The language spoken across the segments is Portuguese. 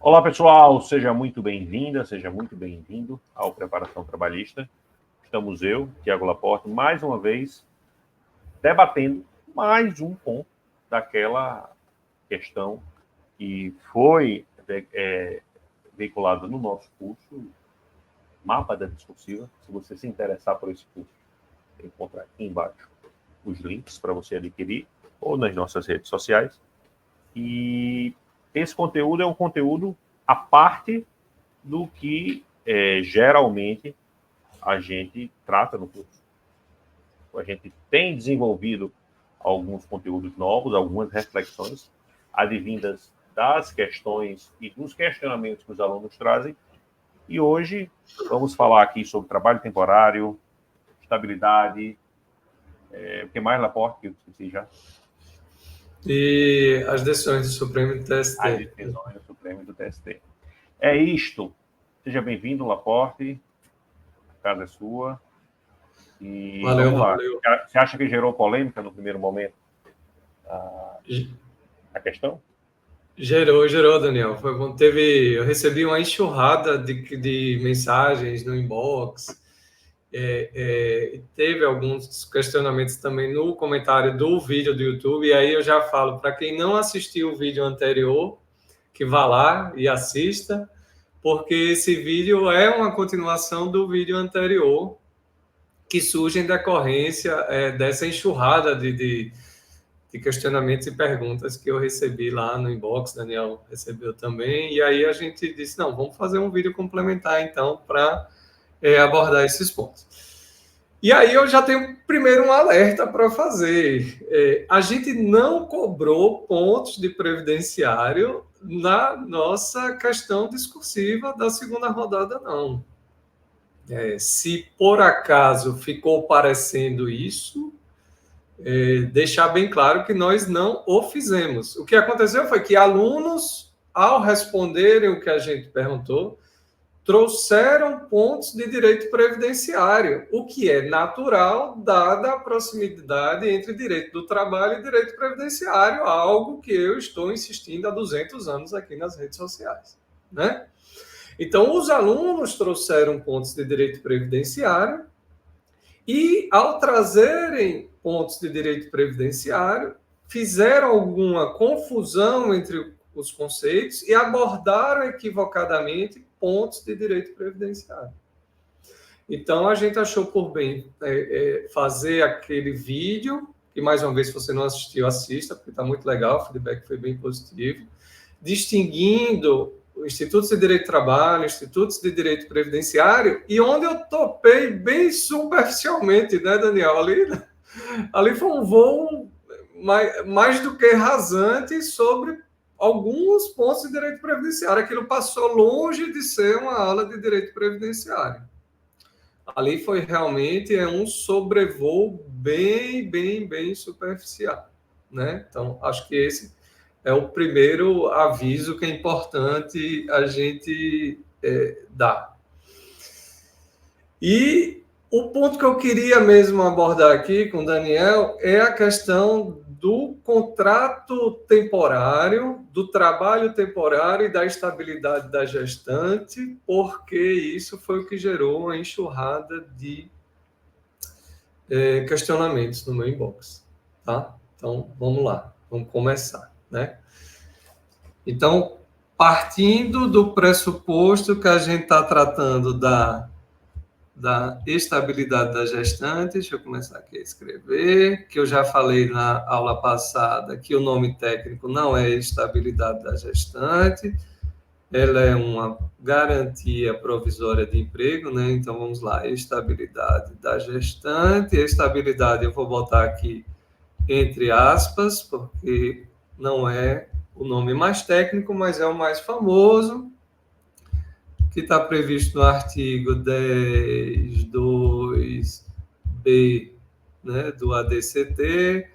Olá, pessoal, seja muito bem-vinda, seja muito bem-vindo ao Preparação Trabalhista. Estamos eu, Tiago Laporte, mais uma vez debatendo mais um ponto daquela questão que foi veiculada no nosso curso, Mapa da Discursiva. Se você se interessar por esse curso, você encontra aqui embaixo os links para você adquirir ou nas nossas redes sociais. E esse conteúdo é um conteúdo à parte do que geralmente a gente trata no curso. A gente tem desenvolvido alguns conteúdos novos, algumas reflexões advindas das questões e dos questionamentos que os alunos trazem. E hoje vamos falar aqui sobre trabalho temporário, estabilidade, o que mais, Laporte, que eu esqueci já? E as decisões do Supremo e do TST. As decisões do Supremo e do TST. É isto. Seja bem-vindo, Laporte. A casa é sua. E Valeu, vamos lá. valeu. Você acha que gerou polêmica no primeiro momento a questão? Gerou, Daniel. Foi bom. Eu recebi uma enxurrada de mensagens no inbox. Teve alguns questionamentos também no comentário do vídeo do YouTube. E aí eu já falo, para quem não assistiu o vídeo anterior, que vá lá e assista, porque esse vídeo é uma continuação do vídeo anterior, que surge em decorrência dessa enxurrada de questionamentos e perguntas que eu recebi lá no inbox, Daniel recebeu também, e aí a gente disse, não, vamos fazer um vídeo complementar, então, para abordar esses pontos. E aí eu já tenho primeiro um alerta para fazer. A gente não cobrou pontos de previdenciário na nossa questão discursiva da segunda rodada, não. Se por acaso ficou parecendo isso, deixar bem claro que nós não o fizemos. O que aconteceu foi que alunos, ao responderem o que a gente perguntou, trouxeram pontos de direito previdenciário, o que é natural, dada a proximidade entre direito do trabalho e direito previdenciário, algo que eu estou insistindo há 200 anos aqui nas redes sociais, né? Então, os alunos trouxeram pontos de direito previdenciário e, ao trazerem pontos de direito previdenciário, fizeram alguma confusão entre os conceitos e abordaram equivocadamente pontos de direito previdenciário. Então, a gente achou por bem fazer aquele vídeo, que, mais uma vez, se você não assistiu, assista, porque está muito legal, o feedback foi bem positivo, distinguindo institutos de direito do trabalho, institutos de direito previdenciário, e onde eu topei bem superficialmente, né, Daniel? Ali foi um voo mais do que rasante sobre alguns pontos de direito previdenciário. Aquilo passou longe de ser uma aula de direito previdenciário. Ali foi realmente um sobrevoo bem superficial, né? Então, acho que esse é o primeiro aviso que é importante a gente dar. E o ponto que eu queria mesmo abordar aqui com o Daniel é a questão do contrato temporário, do trabalho temporário e da estabilidade da gestante, porque isso foi o que gerou uma enxurrada de questionamentos no meu inbox, tá? Então, vamos lá, vamos começar, né? Então, partindo do pressuposto que a gente está tratando da estabilidade da gestante, deixa eu começar aqui a escrever, que eu já falei na aula passada que o nome técnico não é estabilidade da gestante, ela é uma garantia provisória de emprego, né? Então, vamos lá, estabilidade da gestante, estabilidade eu vou botar aqui entre aspas, porque não é o nome mais técnico, mas é o mais famoso, que está previsto no artigo 10.2b, né, do ADCT.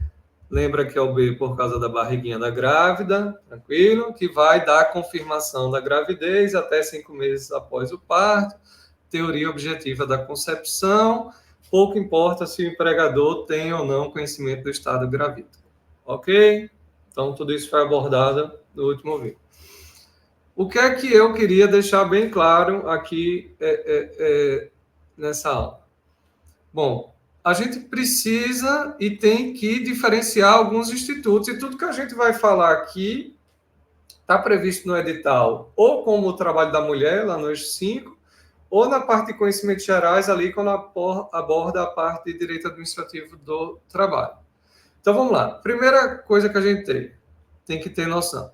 Lembra que é o B por causa da barriguinha da grávida, tranquilo? Que vai dar confirmação da gravidez até 5 meses após o parto, teoria objetiva da concepção, pouco importa se o empregador tem ou não conhecimento do estado gravídico. Ok? Então, tudo isso foi abordado no último vídeo. O que é que eu queria deixar bem claro aqui nessa aula? Bom, a gente precisa e tem que diferenciar alguns institutos, e tudo que a gente vai falar aqui está previsto no edital, ou como o trabalho da mulher, lá no eixo 5, ou na parte de conhecimentos gerais, ali, quando aborda a parte de direito administrativo do trabalho. Então, vamos lá. Primeira coisa que a gente tem que ter noção.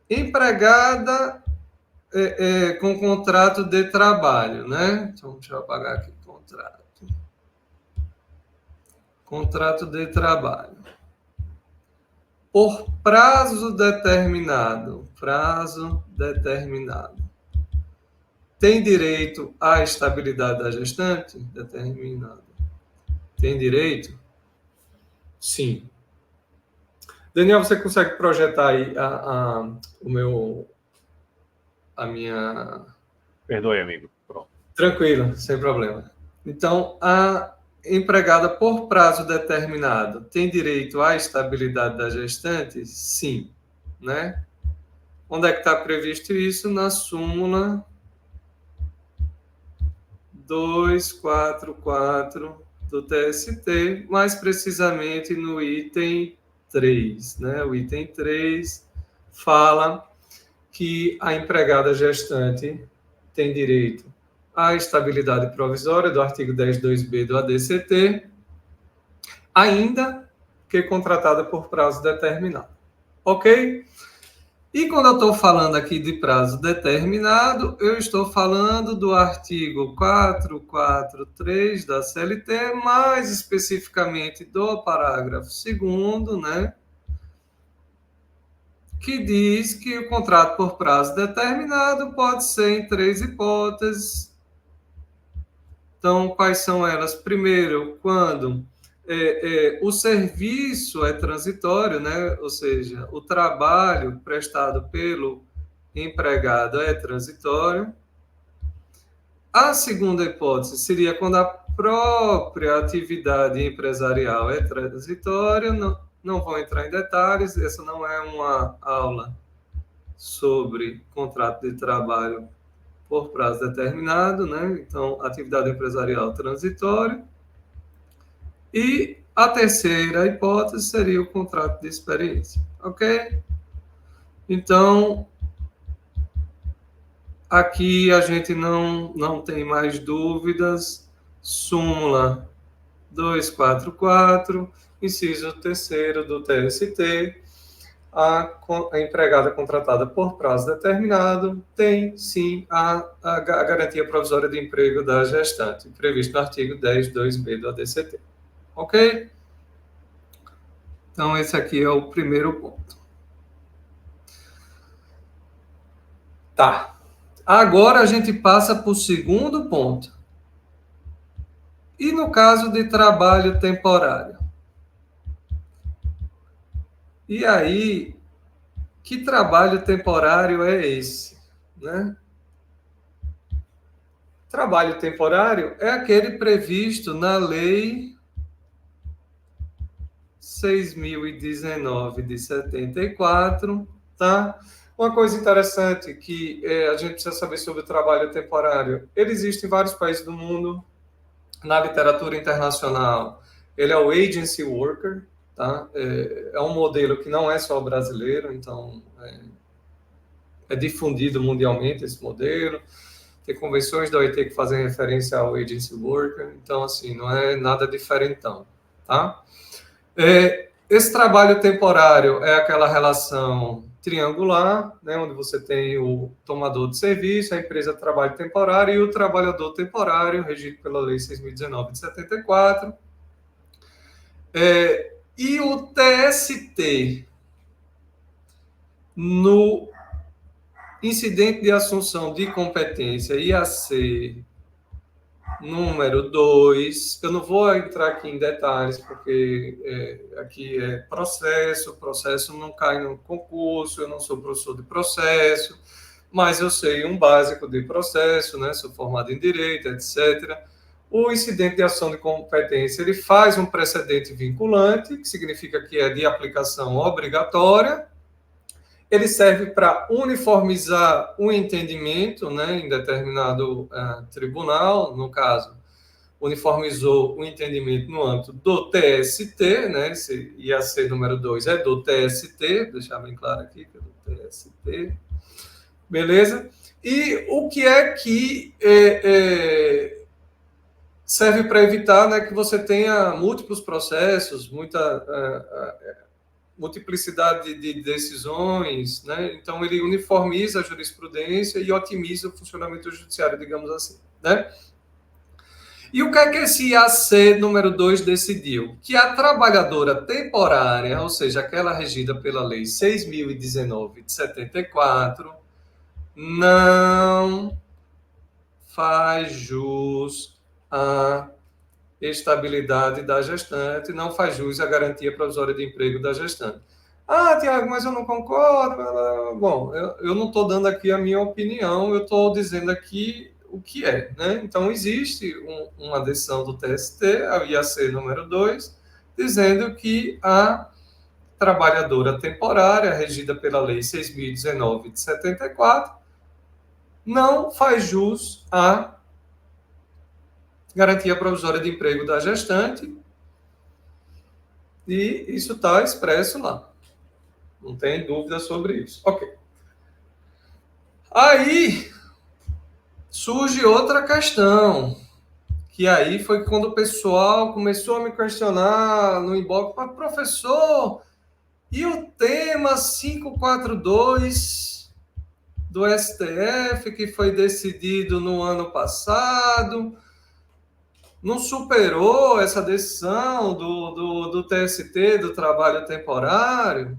Empregada com contrato de trabalho, né? Então, deixa eu apagar aqui, contrato. Contrato de trabalho. Por prazo determinado. Prazo determinado. Tem direito à estabilidade da gestante? Determinado. Tem direito? Sim. Daniel, você consegue projetar aí a minha... Perdoe, amigo. Pronto. Tranquilo, sem problema. Então, a empregada por prazo determinado tem direito à estabilidade da gestante? Sim. Né? Onde é que está previsto isso? Na súmula 244 do TST, mais precisamente no item 3. Né? O item 3 fala que a empregada gestante tem direito à estabilidade provisória do artigo 10.2b do ADCT, ainda que contratada por prazo determinado. Ok? E quando eu estou falando aqui de prazo determinado, eu estou falando do artigo 443 da CLT, mais especificamente do parágrafo 2º, né? Que diz que o contrato por prazo determinado pode ser em 3 hipóteses. Então, quais são elas? Primeiro, quando o serviço é transitório, né? Ou seja, o trabalho prestado pelo empregado é transitório. A segunda hipótese seria quando a própria atividade empresarial é transitória. Não vou entrar em detalhes, essa não é uma aula sobre contrato de trabalho por prazo determinado, né? Então, atividade empresarial transitória. E a terceira hipótese seria o contrato de experiência, ok? Então, aqui a gente não tem mais dúvidas. Súmula 244, inciso 3º do TST, a empregada contratada por prazo determinado tem, sim, a garantia provisória de emprego da gestante, previsto no artigo 10.2b do ADCT. Ok? Então, esse aqui é o primeiro ponto. Tá. Agora a gente passa para o segundo ponto. E no caso de trabalho temporário? E aí, que trabalho temporário é esse? Né? Trabalho temporário é aquele previsto na Lei 6.019 de 74, tá? Uma coisa interessante que a gente precisa saber sobre o trabalho temporário. Ele existe em vários países do mundo. Na literatura internacional, ele é o agency worker, tá? É um modelo que não é só brasileiro, então é difundido mundialmente esse modelo. Tem convenções da OIT que fazem referência ao agency worker, então, assim, não é nada diferentão, tá? Esse trabalho temporário é aquela relação triangular, né, onde você tem o tomador de serviço, a empresa de trabalho temporário e o trabalhador temporário, regido pela Lei 6.019 de 74. E o TST, no incidente de assunção de competência IAC número 2, eu não vou entrar aqui em detalhes, porque aqui é processo não cai no concurso, eu não sou professor de processo, mas eu sei um básico de processo, né? Sou formado em Direito, etc. O incidente de ação de competência, ele faz um precedente vinculante, que significa que é de aplicação obrigatória, ele serve para uniformizar o entendimento, né, em determinado tribunal, no caso, uniformizou o entendimento no âmbito do TST, né, esse IAC número 2 é do TST, deixar bem claro aqui que é do TST, beleza? E o que é que serve para evitar, né, que você tenha múltiplos processos, muita multiplicidade de decisões, né? Então ele uniformiza a jurisprudência e otimiza o funcionamento do judiciário, digamos assim, né? E o que é que esse IAC número 2 decidiu? Que a trabalhadora temporária, ou seja, aquela regida pela Lei 6.019 de 74, não faz jus à estabilidade da gestante, não faz jus à garantia provisória de emprego da gestante. Ah, Tiago, mas eu não concordo. Bom, eu não estou dando aqui a minha opinião, eu estou dizendo aqui o que é, né? Então, existe uma decisão do TST, a IAC número 2, dizendo que a trabalhadora temporária, regida pela Lei 6.019 de 74, não faz jus à garantia provisória de emprego da gestante, e isso está expresso lá. Não tem dúvida sobre isso. Ok. Aí surge outra questão, que aí foi quando o pessoal começou a me questionar no inbox, mas professor, e o tema 542 do STF, que foi decidido no ano passado, não superou essa decisão do TST, do trabalho temporário?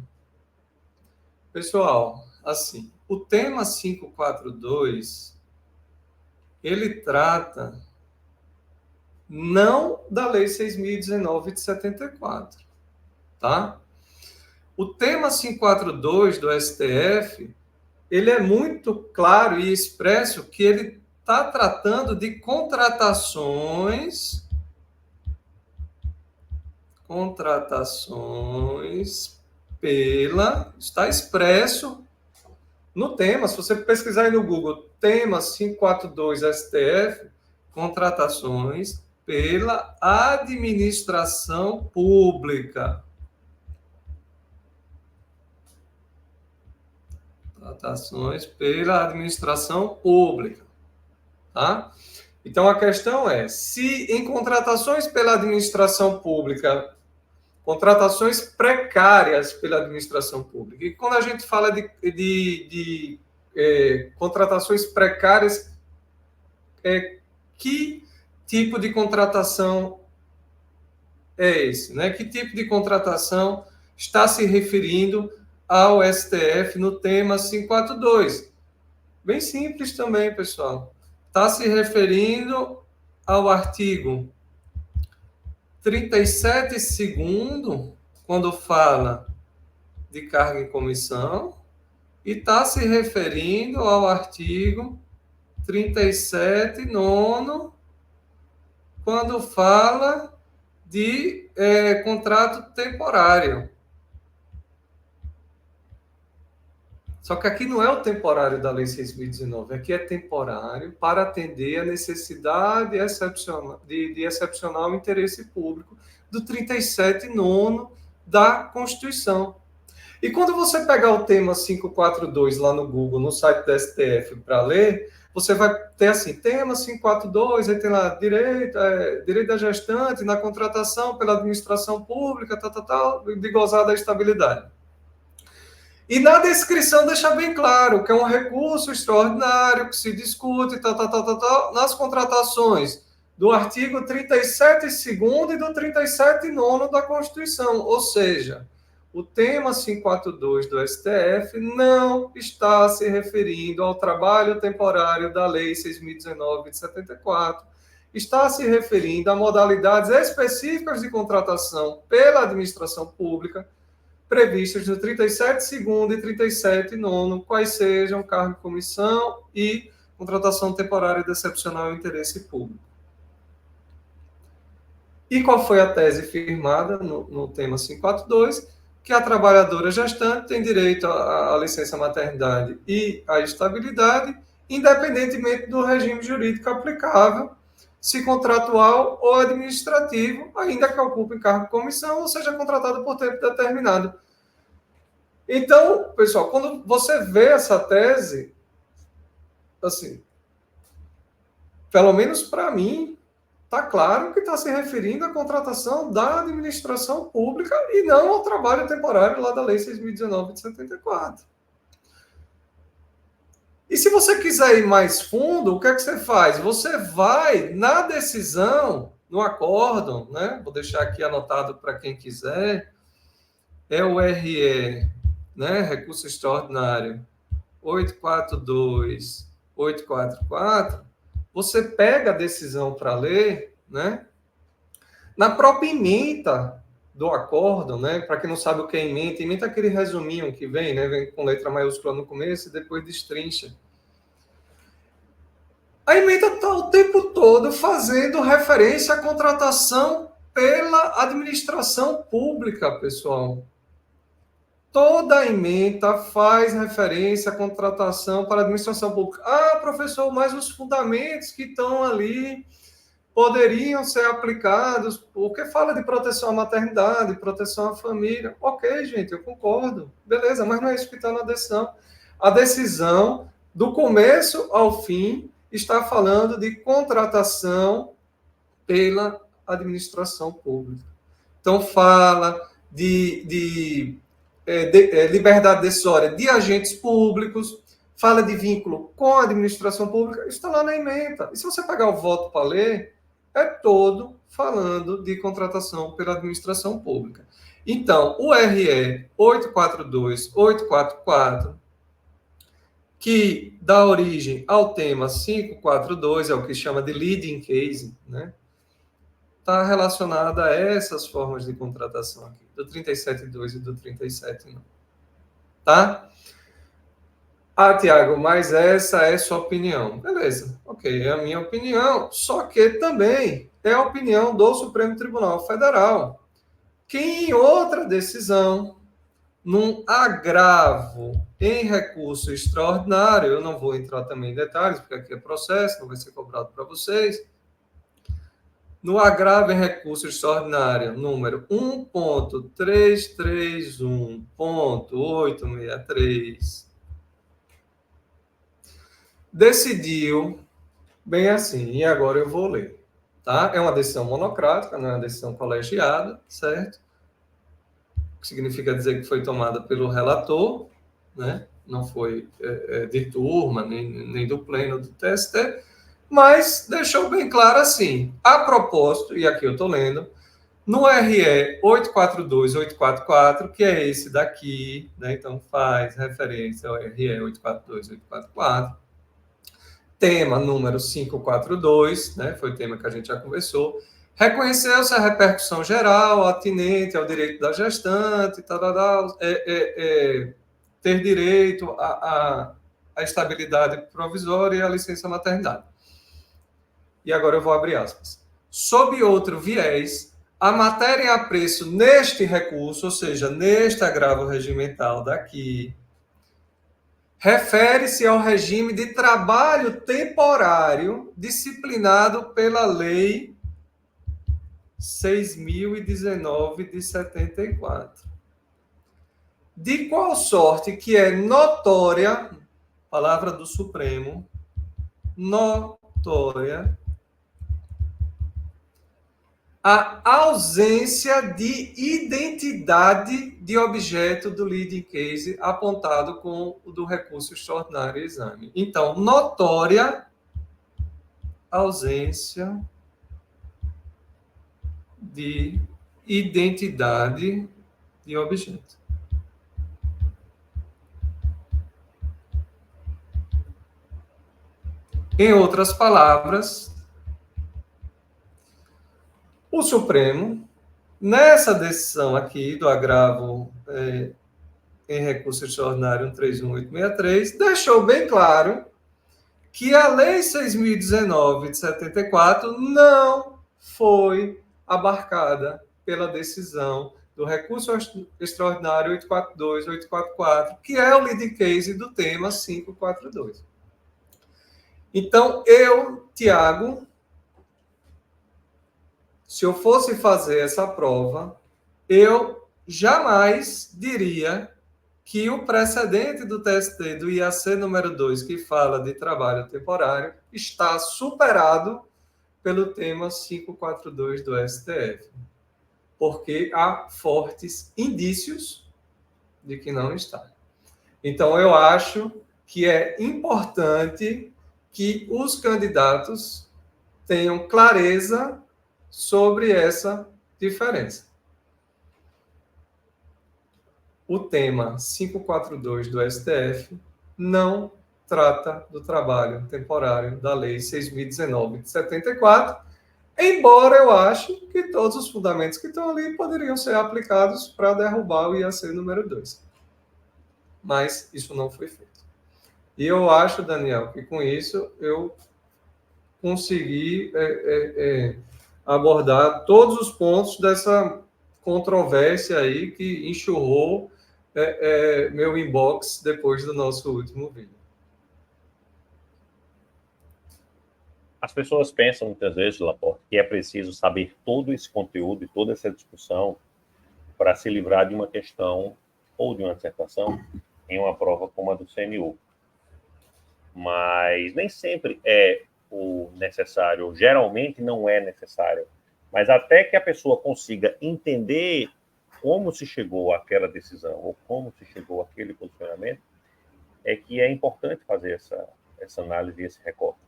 Pessoal, assim, o tema 542, ele trata não da Lei 6.019 de 74, tá? O tema 542 do STF, ele é muito claro e expresso que ele está tratando de contratações está expresso no tema. Se você pesquisar aí no Google, tema 542 STF, contratações pela administração pública. Contratações pela administração pública, tá? Então, a questão é, se em contratações pela administração pública, contratações precárias pela administração pública, e quando a gente fala de contratações precárias, que tipo de contratação é esse, né? Que tipo de contratação está se referindo ao STF no tema 542? Bem simples também, pessoal. Está se referindo ao artigo 37 segundo, quando fala de cargo em comissão, e está se referindo ao artigo 37 nono, quando fala de contrato temporário. Só que aqui não é o temporário da Lei 6.019, aqui é temporário para atender a necessidade de excepcional interesse público do 37 nono da Constituição. E quando você pegar o tema 542 lá no Google, no site da STF, para ler, você vai ter assim, tema 542, aí tem lá direito da gestante na contratação pela administração pública, de gozar da estabilidade. E na descrição deixa bem claro que é um recurso extraordinário que se discute nas contratações do artigo 37 segundo e do 37 nono da Constituição. Ou seja, o tema 542 do STF não está se referindo ao trabalho temporário da Lei 6.019 de 74, está se referindo a modalidades específicas de contratação pela administração pública, previstas no 37 segundo e 37 nono, quais sejam cargo de comissão e contratação temporária de excepcional interesse público. E qual foi a tese firmada no tema 542? que a trabalhadora gestante tem direito à licença maternidade e à estabilidade, independentemente do regime jurídico aplicável, se contratual ou administrativo, ainda que ocupe cargo de comissão ou seja contratado por tempo determinado. Então, pessoal, quando você vê essa tese, assim, pelo menos para mim, está claro que está se referindo à contratação da administração pública e não ao trabalho temporário lá da Lei 6.019 de 74. E se você quiser ir mais fundo, o que é que você faz? Você vai na decisão, no acórdão, né? Vou deixar aqui anotado para quem quiser, é o RE, né? Recurso extraordinário 842, 844, você pega a decisão para ler, né? Na própria ementa do acórdão, né? Para quem não sabe o que é ementa é aquele resuminho que vem, né? Vem com letra maiúscula no começo e depois destrincha. A ementa está o tempo todo fazendo referência à contratação pela administração pública, pessoal. Toda a ementa faz referência à contratação para a administração pública. Ah, professor, mas os fundamentos que estão ali poderiam ser aplicados, porque fala de proteção à maternidade, proteção à família. Ok, gente, eu concordo. Beleza, mas não é isso que está na decisão. A decisão, do começo ao fim, está falando de contratação pela administração pública. Então, fala de liberdade decisória de agentes públicos, fala de vínculo com a administração pública, isso está lá na ementa. E se você pegar o voto para ler, é todo falando de contratação pela administração pública. Então, o RE 842, 844, que dá origem ao tema 542, é o que chama de leading case, né? Está relacionada a essas formas de contratação aqui, do 37.2 e do 37.9. Tá? Ah, Tiago, mas essa é sua opinião. Beleza, ok, é a minha opinião, só que também é a opinião do Supremo Tribunal Federal, que em outra decisão, num agravo em recurso extraordinário, eu não vou entrar também em detalhes, porque aqui é processo, não vai ser cobrado para vocês, no agravo em recurso extraordinário número 1.331.863, decidiu bem assim, e agora eu vou ler, tá? É uma decisão monocrática, não é uma decisão colegiada, certo? Que significa dizer que foi tomada pelo relator, né? Não foi de turma, nem do pleno do TST, mas deixou bem claro assim, a propósito, e aqui eu estou lendo, no RE 842, 844, que é esse daqui, né? Então faz referência ao RE 842, 844, tema número 542, né? Foi o tema que a gente já conversou, reconheceu-se a repercussão geral, atinente ao direito da gestante, ter direito à estabilidade provisória e à licença maternidade. E agora eu vou abrir aspas. Sob outro viés, a matéria em apreço neste recurso, ou seja, neste agravo regimental daqui, refere-se ao regime de trabalho temporário disciplinado pela Lei 6.019 de 74. De qual sorte que é notória, palavra do Supremo, notória, a ausência de identidade de objeto do leading case apontado com o do recurso extraordinário exame. Então, notória ausência de identidade de objeto. Em outras palavras, o Supremo, nessa decisão aqui do agravo em recurso extraordinário 131863, deixou bem claro que a Lei 6.019 de 74 não foi abarcada pela decisão do recurso extraordinário 842, 844, que é o lead case do tema 542. Então, eu, Tiago, se eu fosse fazer essa prova, eu jamais diria que o precedente do TST do IAC número 2, que fala de trabalho temporário, está superado pelo tema 542 do STF, porque há fortes indícios de que não está. Então, eu acho que é importante que os candidatos tenham clareza sobre essa diferença. O tema 542 do STF não trata do trabalho temporário da Lei 6.019 de 74, embora eu acho que todos os fundamentos que estão ali poderiam ser aplicados para derrubar o IAC número 2. Mas isso não foi feito. E eu acho, Daniel, que com isso eu consegui abordar todos os pontos dessa controvérsia aí que enxurrou meu inbox depois do nosso último vídeo. As pessoas pensam muitas vezes, Laporte, que é preciso saber todo esse conteúdo e toda essa discussão para se livrar de uma questão ou de uma dissertação em uma prova como a do CNU. Mas nem sempre é o necessário, ou geralmente não é necessário. Mas até que a pessoa consiga entender como se chegou àquela decisão ou como se chegou àquele posicionamento, é que é importante fazer essa análise e esse recorte.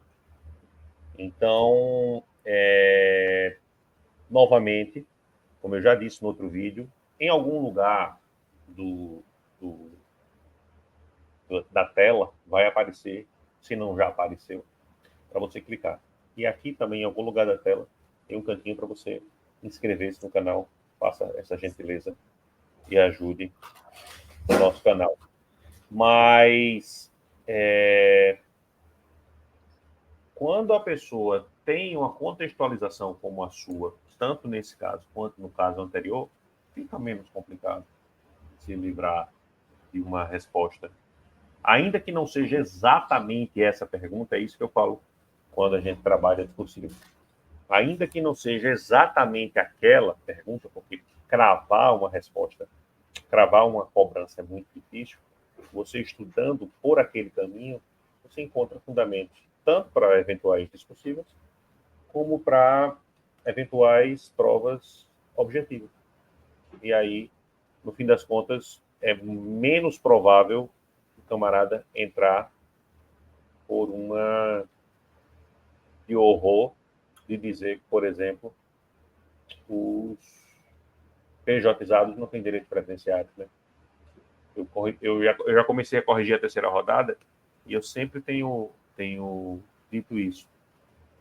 Então, novamente, como eu já disse no outro vídeo, em algum lugar da tela vai aparecer, se não já apareceu, para você clicar. E aqui também, em algum lugar da tela, tem um cantinho para você inscrever-se no canal, faça essa gentileza e ajude o nosso canal. Mas, quando a pessoa tem uma contextualização como a sua, tanto nesse caso quanto no caso anterior, fica menos complicado se livrar de uma resposta. Ainda que não seja exatamente essa pergunta, é isso que eu falo quando a gente trabalha discursivo. Ainda que não seja exatamente aquela pergunta, porque cravar uma resposta, cravar uma cobrança é muito difícil, você estudando por aquele caminho, você encontra fundamentos tanto para eventuais discursivas, como para eventuais provas objetivas. E aí, no fim das contas, é menos provável o camarada entrar por uma de horror de dizer que, por exemplo, os PJizados não têm direito previdenciário, né? Eu já comecei a corrigir a terceira rodada e eu sempre tenho dito isso.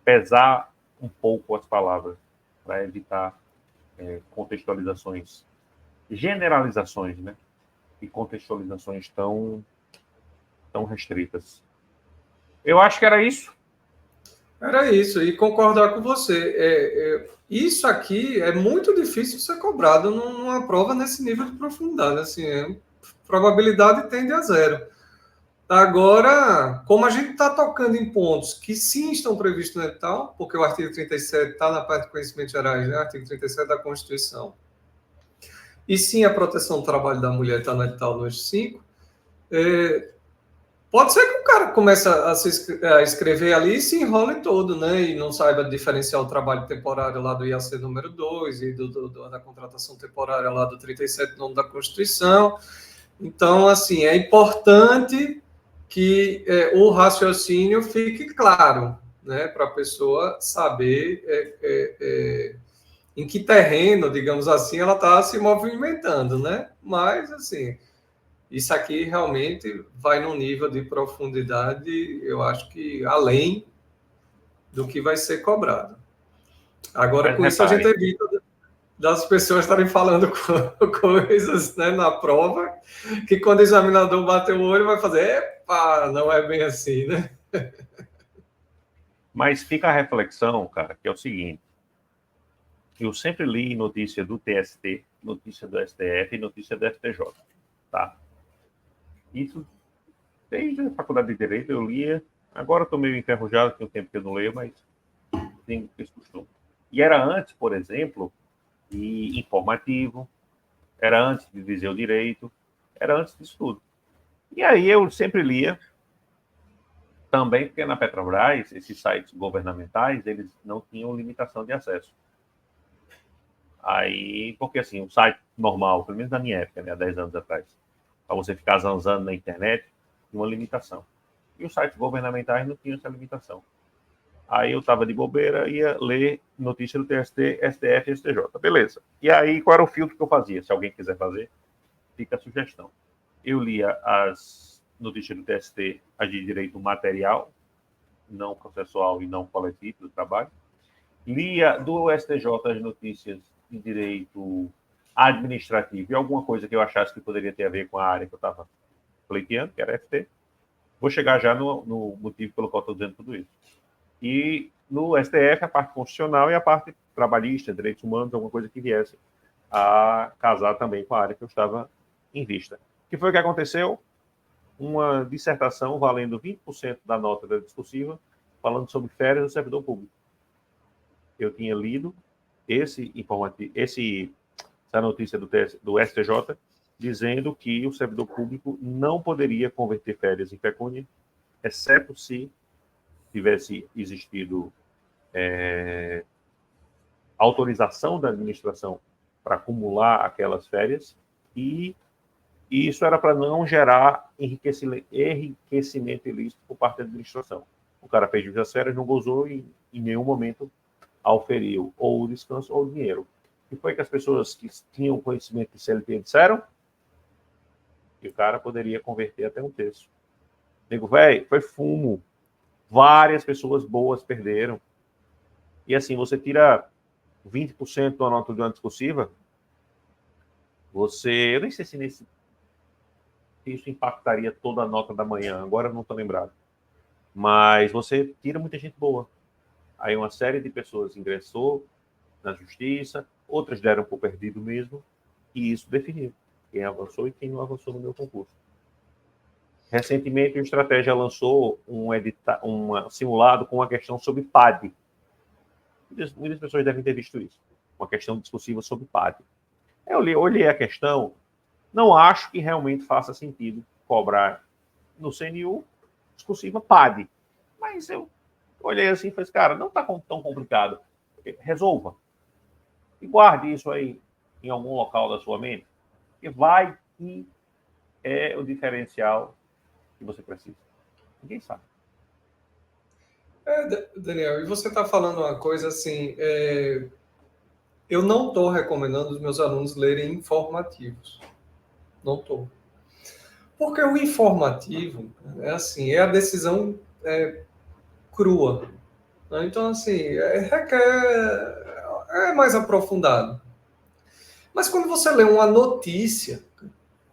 Pesar um pouco as palavras para evitar contextualizações, generalizações, né? E contextualizações tão restritas. Eu acho que era isso. Era isso, e concordar com você. Isso aqui é muito difícil ser cobrado numa prova nesse nível de profundidade. Assim, probabilidade tende a zero. Agora, como a gente está tocando em pontos que sim estão previstos no edital, porque o artigo 37 está na parte de conhecimentos gerais, né? Artigo 37 da Constituição, e sim a proteção do trabalho da mulher está no edital 205, pode ser que o cara comece a escrever ali e se enrole todo, né? E não saiba diferenciar o trabalho temporário lá do IAC número 2 e da contratação temporária lá do 37 nome da Constituição. Então, assim, é importante que o raciocínio fique claro, né? Para a pessoa saber em que terreno, digamos assim, ela está se movimentando, né? Mas, assim, isso aqui realmente vai num nível de profundidade, eu acho que além do que vai ser cobrado. Agora, com isso, a gente evita das pessoas estarem falando coisas, né, na prova, que quando o examinador bater o olho, vai fazer, epa, não é bem assim, né? Mas fica a reflexão, cara, que é o seguinte. eu sempre li notícia do TST, notícia do STF e notícia do FTJ, tá? Isso, desde a faculdade de Direito eu lia, agora estou meio enferrujado, tem um tempo que eu não leio, mas tenho esse costume. E era antes, por exemplo, de informativo, era antes de dizer o direito, era antes disso tudo. E aí eu sempre lia, também porque na Petrobras, esses sites governamentais, eles não tinham limitação de acesso. Aí, porque assim, o site normal, pelo menos na minha época, né, há 10 anos atrás, para você ficar zanzando na internet, tinha uma limitação. E os sites governamentais não tinham essa limitação. Aí eu estava de bobeira, ia ler notícia do TST, STF e STJ. Beleza. E aí, qual era o filtro que eu fazia? Se alguém quiser fazer, fica a sugestão. Eu lia as notícias do TST, as de direito material, não processual e não coletivo do trabalho. Lia do STJ as notícias de direito administrativo e alguma coisa que eu achasse que poderia ter a ver com a área que eu estava pleiteando, que era FT. Vou chegar já no motivo pelo qual estou dizendo tudo isso. E no STF, a parte constitucional e a parte trabalhista, direitos humanos, alguma coisa que viesse a casar também com a área que eu estava em vista. O que foi que aconteceu? Uma dissertação valendo 20% da nota da discursiva, falando sobre férias do servidor público. Eu tinha lido essa notícia do STJ, dizendo que o servidor público não poderia converter férias em pecúnia, exceto se tivesse existido autorização da administração para acumular aquelas férias, e isso era para não gerar enriquecimento ilícito por parte da administração. O cara fez as férias, não gozou e em nenhum momento auferiu ou o descanso ou o dinheiro. E foi que as pessoas que tinham conhecimento de CLT disseram que o cara poderia converter até um terço. Digo, velho, foi fumo. Várias pessoas boas perderam. E assim, você tira 20% da nota de uma discursiva, eu nem sei se isso impactaria toda a nota da manhã, agora eu não estou lembrado. Mas você tira muita gente boa. Aí uma série de pessoas ingressou na justiça, outras deram por perdido mesmo, e isso definiu quem avançou e quem não avançou no meu concurso. Recentemente, o Estratégia lançou um simulado com uma questão sobre PAD. Muitas pessoas devem ter visto isso. Uma questão discursiva sobre PAD. Eu olhei a questão, não acho que realmente faça sentido cobrar no CNU discursiva PAD. Mas eu olhei assim e falei, cara, não está tão complicado. Resolva. E guarde isso aí em algum local da sua mente. E vai que é o diferencial que você precisa. Ninguém sabe. Daniel, e você está falando uma coisa assim, eu não estou recomendando os meus alunos lerem informativos. Não estou. Porque o informativo é assim, é a decisão crua. Né? Então, assim, é mais aprofundado. Mas quando você lê uma notícia,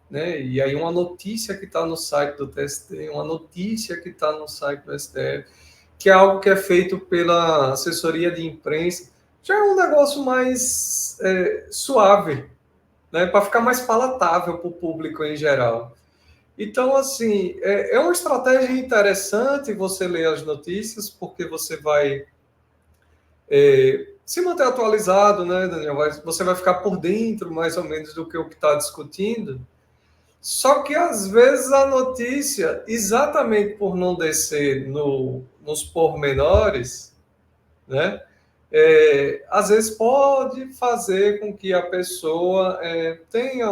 né, e aí uma notícia que está no site do TST, uma notícia que está no site do STF, que é algo que é feito pela assessoria de imprensa, já é um negócio mais suave, né, para ficar mais palatável para o público em geral. Então, assim, é uma estratégia interessante você ler as notícias, porque você vai se manter atualizado, né, Daniel? Você vai ficar por dentro, mais ou menos, do que o que está discutindo. Só que, às vezes, a notícia, exatamente por não descer nos pormenores, né, às vezes pode fazer com que a pessoa tenha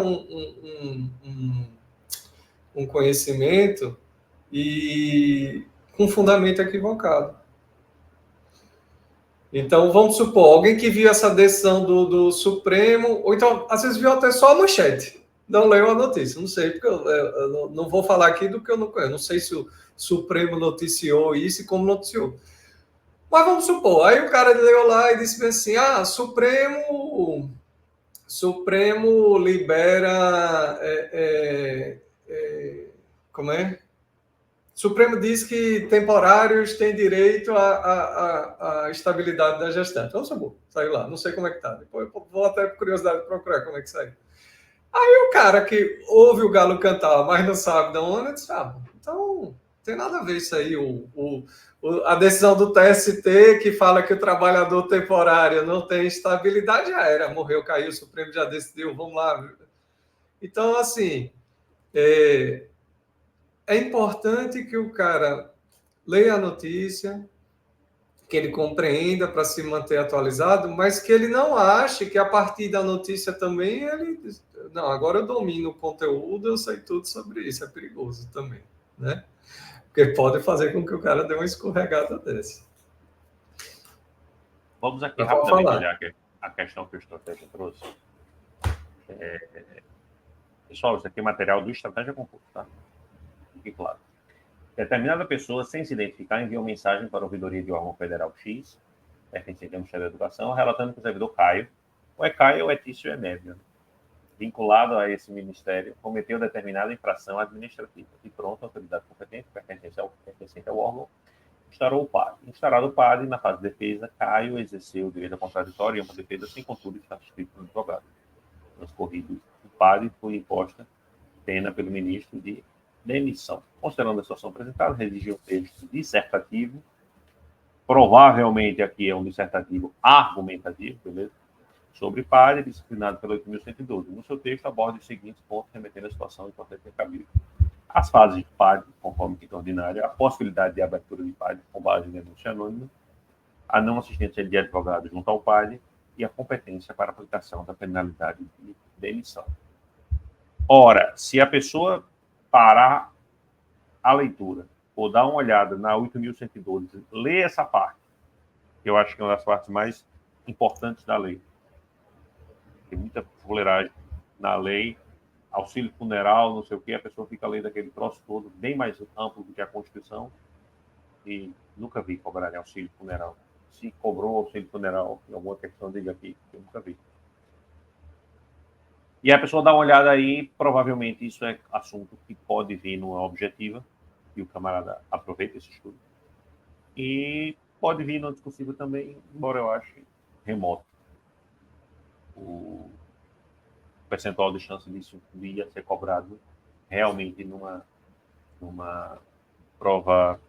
um conhecimento e com fundamento equivocado. Então, vamos supor, alguém que viu essa decisão do Supremo, ou então, às vezes, viu até só a manchete, não leu a notícia. Não sei, porque eu não vou falar aqui do que eu não conheço. Não sei se o Supremo noticiou isso e como noticiou. Mas vamos supor, aí o cara leu lá e disse assim, Supremo libera... como é? Supremo diz que temporários têm direito à estabilidade da gestante. Vamos supor, saiu lá, não sei como é que está. Depois eu vou até, por curiosidade, procurar como é que saiu. Aí o cara que ouve o galo cantar, mas não sabe de onde, disse, então não tem nada a ver isso aí. A decisão do TST que fala que o trabalhador temporário não tem estabilidade, já era, morreu, caiu, o Supremo já decidiu, vamos lá. Então, assim, é importante que o cara leia a notícia, que ele compreenda para se manter atualizado, mas que ele não ache que a partir da notícia também ele... Não, agora eu domino o conteúdo, eu sei tudo sobre isso, é perigoso também, né? Porque pode fazer com que o cara dê uma escorregada dessa. Vamos aqui rapidamente olhar a questão que o Estratégia trouxe. Pessoal, isso aqui é material do Estratégia Concurso, tá? Fique claro. Determinada pessoa, sem se identificar, enviou mensagem para a ouvidoria de órgão federal X, pertencente ao Ministério da Educação, relatando que o servidor Caio, ou é Caio ou é Tício Enévio, vinculado a esse ministério, cometeu determinada infração administrativa. E pronto, a autoridade competente, pertencente ao órgão, instaurou o PAD. Instaurado o PAD, na fase de defesa, Caio exerceu o direito a contraditório e uma defesa sem contudo estar escrito no advogado. Transcorrido o PAD, foi imposta pena pelo ministro de demissão. Considerando a situação apresentada, redigiu um texto dissertativo, provavelmente aqui é um dissertativo argumentativo, beleza? Sobre PAD, disciplinado pela 8.112. No seu texto, aborda os seguintes pontos, remetendo à situação importante e cabível. As fases de PAD, conforme quinta ordinária, a possibilidade de abertura de PAD com base em denúncia anônima, a não assistência de advogado junto ao PAD e a competência para aplicação da penalidade de demissão. Ora, se a pessoa parar a leitura ou dar uma olhada na 8.112, ler essa parte, que eu acho que é uma das partes mais importantes da lei. Tem muita fuleiragem na lei, auxílio funeral, não sei o que, a pessoa fica lendo aquele troço todo, bem mais amplo do que a Constituição, e nunca vi cobrar auxílio funeral. Se cobrou auxílio funeral em alguma questão, diga aqui, eu nunca vi. E a pessoa dá uma olhada aí, provavelmente isso é assunto que pode vir numa objetiva, e o camarada aproveita esse estudo. E pode vir no discursível também, embora eu ache remoto. O percentual de chance disso vir a ser cobrado realmente numa prova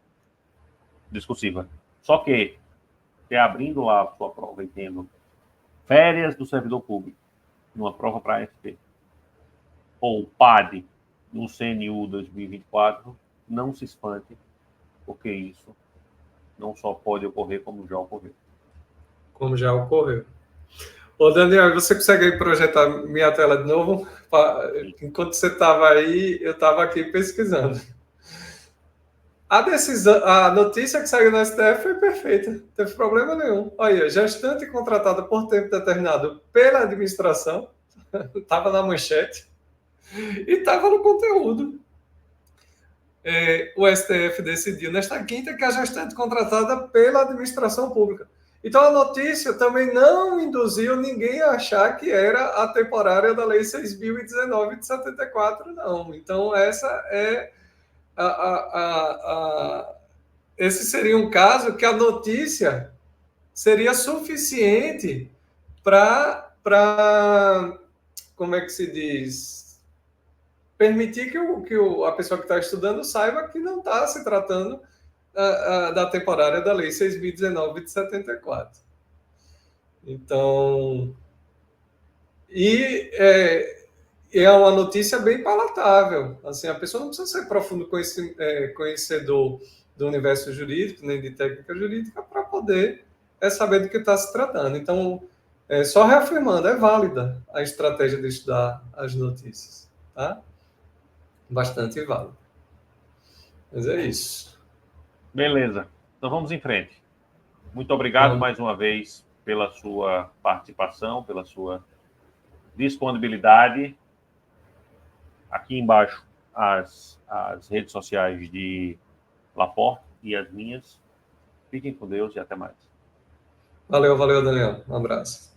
discursiva. Só que, abrindo lá a sua prova e tendo férias do servidor público, numa prova para AFP, ou PAD no CNU 2024, não se espante, porque isso não só pode ocorrer, como já ocorreu. Como já ocorreu. Ô, Daniel, você consegue projetar minha tela de novo? Enquanto você estava aí, eu estava aqui pesquisando. A notícia que saiu no STF foi perfeita, não teve problema nenhum. Olha, gestante contratada por tempo determinado pela administração, estava na manchete e estava no conteúdo. O STF decidiu nesta quinta que a gestante contratada pela administração pública. Então, a notícia também não induziu ninguém a achar que era a temporária da Lei 6.019 de 74, não. Então, essa é esse seria um caso que a notícia seria suficiente para como é que se diz? Permitir que a pessoa que está estudando saiba que não está se tratando da temporária da Lei 6.019 de 74. Então, é uma notícia bem palatável. Assim, a pessoa não precisa ser profundo conhecedor do universo jurídico, nem de técnica jurídica, para poder saber do que está se tratando. Então, só reafirmando, é válida a estratégia de estudar as notícias. Tá? Bastante válida. Mas é isso. Beleza. Então vamos em frente. Muito obrigado mais uma vez pela sua participação, pela sua disponibilidade. Aqui embaixo as redes sociais de Laporte e as minhas. Fiquem com Deus e até mais. Valeu, Daniel. Um abraço.